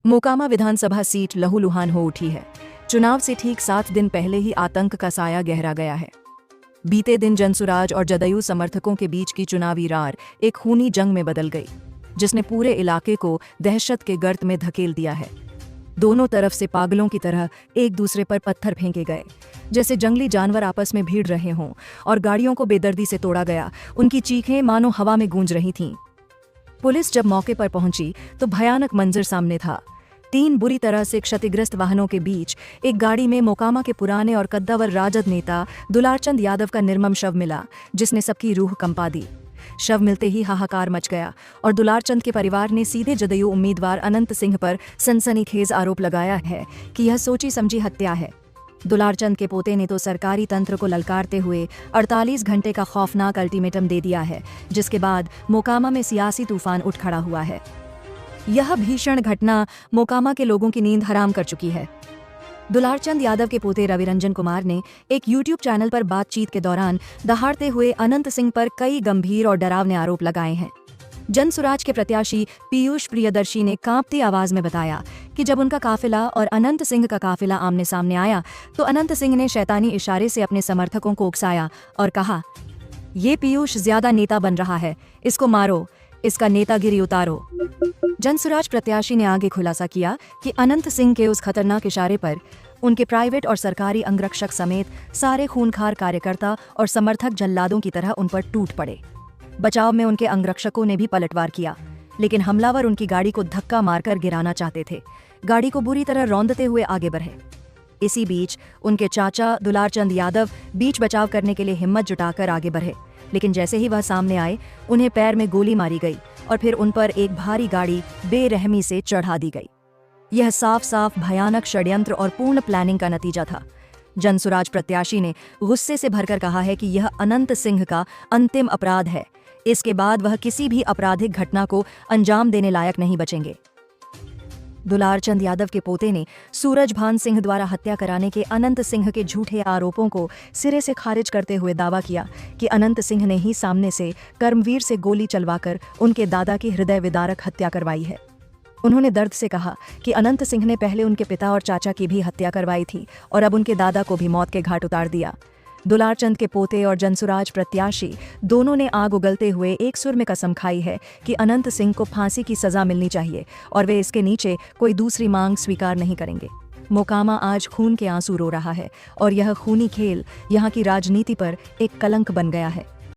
मोकामा विधानसभा seat लहूलुहान हो उठी है। चुनाव से ठीक 7 दिन पहले ही आतंक का साया गहरा गया है। बीते दिन जनसुराज और जदयू समर्थकों के बीच की चुनावी रार एक खूनी जंग में बदल गई, जिसने पूरे इलाके को दहशत के गर्त में धकेल दिया है। दोनों तरफ से पागलों की तरह एक दूसरे पर पत्थर फेंके गए, जैसे जंगली जानवर आपस में भीड़ रहे हों, और गाड़ियों को बेदर्दी से तोड़ा गया। उनकी चीखें मानो हवा में गूंज रही थीं। पुलिस जब मौके पर पहुंची तो भयानक मंजर सामने था। 3 बुरी तरह से क्षतिग्रस्त वाहनों के बीच एक गाड़ी में मोकामा के पुराने और कद्दावर राजद नेता दुलारचंद यादव का निर्मम शव मिला, जिसने सबकी रूह कंपा दी। शव मिलते ही हाहाकार मच गया और दुलारचंद के परिवार ने सीधे जदयू उम्मीदवार अनंत सिंह पर सनसनीखेज आरोप लगाया है कि यह सोची समझी हत्या है। दुलारचंद के पोते ने तो सरकारी तंत्र को ललकारते हुए 48 घंटे का खौफनाक अल्टीमेटम दे दिया है, जिसके बाद मोकामा में सियासी तूफान उठ खड़ा हुआ है। यह भीषण घटना मोकामा के लोगों की नींद हराम कर चुकी है। दुलारचंद यादव के पोते रविरंजन कुमार ने एक यूट्यूब चैनल पर बातचीत के दौरान दहाड़ते हुए अनंत सिंह पर कई गंभीर और डरावने आरोप लगाए हैं। जनसुराज के प्रत्याशी पीयूष प्रियदर्शी ने कांपती आवाज में बताया कि जब उनका काफिला और अनंत सिंह का काफिला आमने सामने आया तो अनंत सिंह ने शैतानी इशारे से अपने समर्थकों को उकसाया और कहा, ये पीयूष ज्यादा नेता बन रहा है, इसको मारो, इसका नेतागिरी उतारो। जनसुराज प्रत्याशी ने आगे खुलासा किया कि अनंत सिंह के उस खतरनाक इशारे पर उनके प्राइवेट और सरकारी अंगरक्षक समेत सारे खूंखार कार्यकर्ता और समर्थक जल्लादों की तरह उन पर टूट पड़े। बचाव में उनके अंगरक्षकों ने भी पलटवार किया, लेकिन हमलावर उनकी गाड़ी को धक्का मारकर गिराना चाहते थे। गाड़ी को बुरी तरह रौंदते हुए आगे बढ़े। इसी बीच उनके चाचा दुलारचंद यादव बीच बचाव करने के लिए हिम्मत जुटाकर आगे बढ़े, लेकिन जैसे ही वह सामने आए उन्हें पैर में गोली मारी गई और फिर उन पर एक भारी गाड़ी बेरहमी से चढ़ा दी गई। यह साफ साफ भयानक षड्यंत्र और पूर्ण प्लानिंग का नतीजा था। जनसुराज प्रत्याशी ने गुस्से से भरकर कहा है कि यह अनंत सिंह का अंतिम अपराध है। इसके बाद वह किसी भी आपराधिक घटना को अंजाम देने लायक नहीं बचेंगे। दुलारचंद यादव के पोते ने सूरजभान सिंह द्वारा हत्या कराने के अनंत सिंह के झूठे आरोपों को सिरे से खारिज करते हुए दावा किया कि अनंत सिंह ने ही सामने से कर्मवीर से गोली चलवाकर उनके दादा की हृदय विदारक हत्या करवाई है। उन्होंने दर्द से कहा कि अनंत सिंह ने पहले उनके पिता और चाचा की भी हत्या करवाई थी और अब उनके दादा को भी मौत के घाट उतार दिया। दुलारचंद के पोते और जनसुराज प्रत्याशी दोनों ने आग उगलते हुए एक सुर में कसम खाई है कि अनंत सिंह को फांसी की सजा मिलनी चाहिए और वे इसके नीचे कोई दूसरी मांग स्वीकार नहीं करेंगे। मोकामा आज खून के आंसू रो रहा है और यह खूनी खेल यहाँ की राजनीति पर एक कलंक बन गया है।